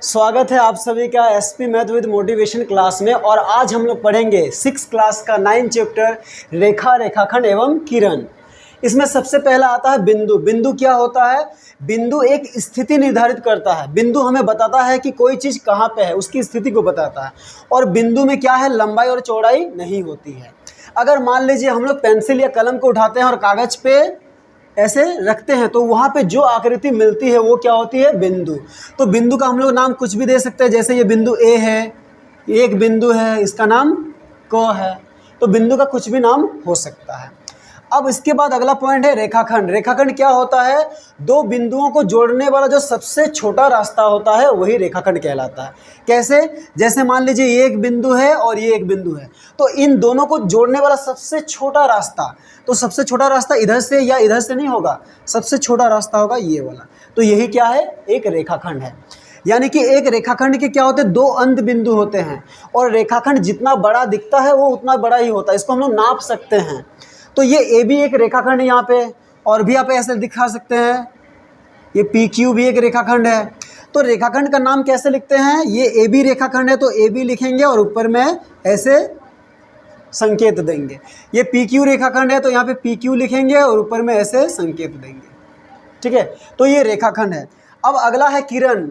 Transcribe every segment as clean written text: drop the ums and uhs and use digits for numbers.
स्वागत है आप सभी का SP math with motivation class में। और आज हम लोग पढ़ेंगे 6 क्लास का 9 चैप्टर रेखा, रेखाखंड एवं किरण। इसमें सबसे पहला आता है बिंदु। बिंदु क्या होता है? बिंदु एक स्थिति निर्धारित करता है। बिंदु हमें बताता है कि कोई चीज़ कहाँ पे है, उसकी स्थिति को बताता है। और बिंदु में क्या है, लंबाई और चौड़ाई नहीं होती है। अगर मान लीजिए हम लोग पेंसिल या कलम को उठाते हैं और कागज़ पे ऐसे रखते हैं तो वहाँ पे जो आकृति मिलती है वो क्या होती है, बिंदु। तो बिंदु का हम लोग नाम कुछ भी दे सकते हैं, जैसे ये बिंदु ए है, एक बिंदु है, इसका नाम क है। तो बिंदु का कुछ भी नाम हो सकता है। अब इसके बाद अगला पॉइंट है रेखाखंड। रेखाखंड क्या होता है? दो बिंदुओं को जोड़ने वाला जो सबसे छोटा रास्ता होता है वही रेखाखंड कहलाता है। कैसे? जैसे मान लीजिए ये एक बिंदु है और ये एक बिंदु है, तो इन दोनों को जोड़ने वाला सबसे छोटा रास्ता, तो सबसे छोटा रास्ता इधर से या इधर से नहीं होगा, सबसे छोटा रास्ता होगा ये वाला। तो यही क्या है, एक रेखाखंड है। यानी कि एक रेखाखंड के क्या होते हैं, दो अंत बिंदु होते हैं। और रेखाखंड जितना बड़ा दिखता है वो उतना बड़ा ही होता है, इसको हम लोग नाप सकते हैं। तो ये ए भी एक रेखाखंड है यहाँ पे, और भी आप ऐसे दिखा सकते हैं, ये पी क्यू भी एक रेखाखंड है। तो रेखाखंड का नाम कैसे लिखते हैं? ये ए बी रेखाखंड है तो ए बी लिखेंगे और ऊपर में ऐसे संकेत देंगे। ये पी क्यू रेखाखंड है तो यहाँ पे पी क्यू लिखेंगे और ऊपर में ऐसे संकेत देंगे। ठीक है, तो ये रेखाखंड है। अब अगला है किरण।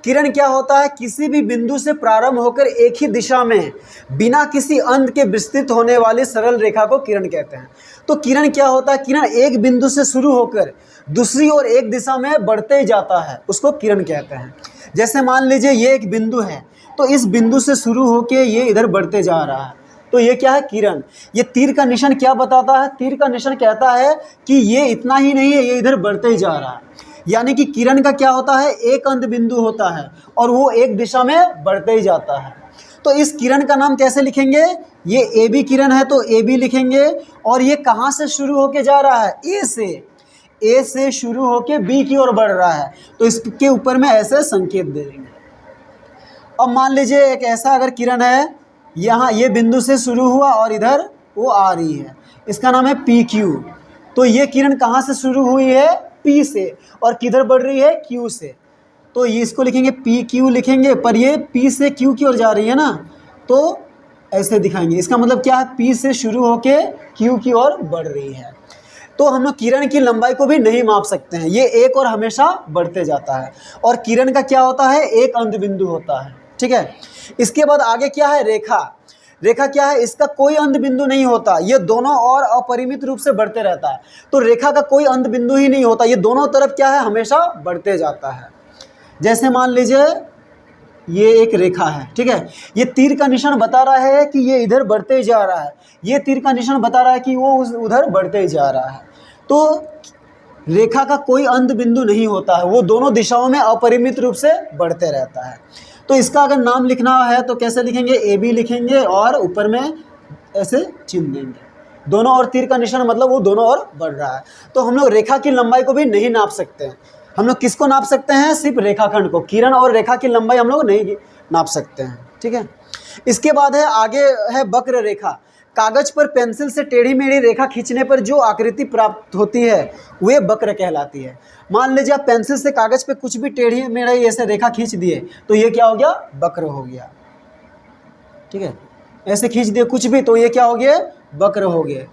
किरण क्या होता है? किसी भी बिंदु से प्रारंभ होकर एक ही दिशा में बिना किसी अंत के विस्तृत होने वाली सरल रेखा को किरण कहते हैं। तो किरण क्या होता है? किरण एक बिंदु से शुरू होकर दूसरी ओर एक दिशा में बढ़ते ही जाता है, उसको किरण कहते हैं। जैसे मान लीजिए ये एक बिंदु है, तो इस बिंदु से शुरू होकर ये इधर बढ़ते जा रहा है, तो ये क्या है, किरण। ये तीर का निशान क्या बताता है? तीर का निशान कहता है कि ये इतना ही नहीं है, ये इधर बढ़ते ही जा रहा है। यानी कि किरण का क्या होता है, एक अंत बिंदु होता है और वो एक दिशा में बढ़ते ही जाता है। तो इस किरण का नाम कैसे लिखेंगे? ये ए बी किरण है तो ए बी लिखेंगे। और ये कहाँ से शुरू होके जा रहा है? ए से शुरू होके बी की ओर बढ़ रहा है, तो इसके ऊपर में ऐसे संकेत दे देंगे। अब मान लीजिए एक ऐसा अगर किरण है, यहाँ ये बिंदु से शुरू हुआ और इधर वो आ रही है, इसका नाम है पी क्यू। तो ये किरण कहाँ से शुरू हुई है? पी से, और किधर बढ़ रही है? क्यू से। तो ये इसको लिखेंगे पी क्यू लिखेंगे, पर ये पी से क्यू की ओर जा रही है ना, तो ऐसे दिखाएंगे। इसका मतलब क्या है? पी से शुरू होके क्यू की ओर बढ़ रही है। तो हम लोग किरण की लंबाई को भी नहीं माप सकते हैं, ये एक और हमेशा बढ़ते जाता है। और किरण का क्या होता है? एक अंत बिंदु होता है। ठीक है, इसके बाद आगे क्या है, रेखा। रेखा क्या है? इसका कोई अंत बिंदु नहीं होता, ये दोनों और अपरिमित रूप से बढ़ते रहता है। तो रेखा का कोई अंत बिंदु ही नहीं होता, ये दोनों तरफ क्या है, हमेशा बढ़ते जाता है। जैसे मान लीजिए ये एक रेखा है, ठीक है, ये तीर का निशान बता रहा है कि ये इधर बढ़ते ही जा रहा है, ये तीर का निशान बता रहा है कि वो उधर बढ़ते ही जा रहा है। तो रेखा का कोई अंत बिंदु नहीं होता है, वो दोनों दिशाओं में अपरिमित रूप से बढ़ते रहता है। तो इसका अगर नाम लिखना है तो कैसे लिखेंगे? ए बी लिखेंगे और ऊपर में ऐसे चिन्ह देंगे। दोनों ओर तीर का निशान मतलब वो दोनों ओर बढ़ रहा है। तो हम लोग रेखा की लंबाई को भी नहीं नाप सकते हैं। हम लोग किसको नाप सकते हैं? सिर्फ रेखाखंड को। किरण और रेखा की लंबाई हम लोग नहीं नाप सकते हैं। ठीक है, इसके बाद है आगे है वक्र रेखा। कागज पर पेंसिल से टेढ़ी मेढ़ी रेखा खींचने पर जो आकृति प्राप्त होती है वे वक्र कहलाती है। मान लीजिए आप पेंसिल से कागज पे कुछ भी टेढ़ी मेढ़ी ऐसे रेखा खींच दिए तो ये क्या हो गया? वक्र हो गया। ठीक है, ऐसे खींच दिए कुछ भी तो ये क्या हो गया? वक्र हो गया।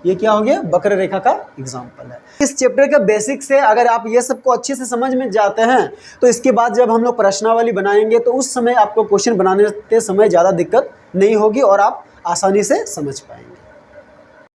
ये क्या हो गया? वक्र रेखा का एग्जाम्पल है। इस चैप्टर का बेसिक से अगर आप ये सबको अच्छे से समझ में जाते हैं तो इसके बाद जब हम लोग प्रश्नावली बनाएंगे तो उस समय आपको क्वेश्चन बनाने के समय ज़्यादा दिक्कत नहीं होगी और आप आसानी से समझ पाएंगे।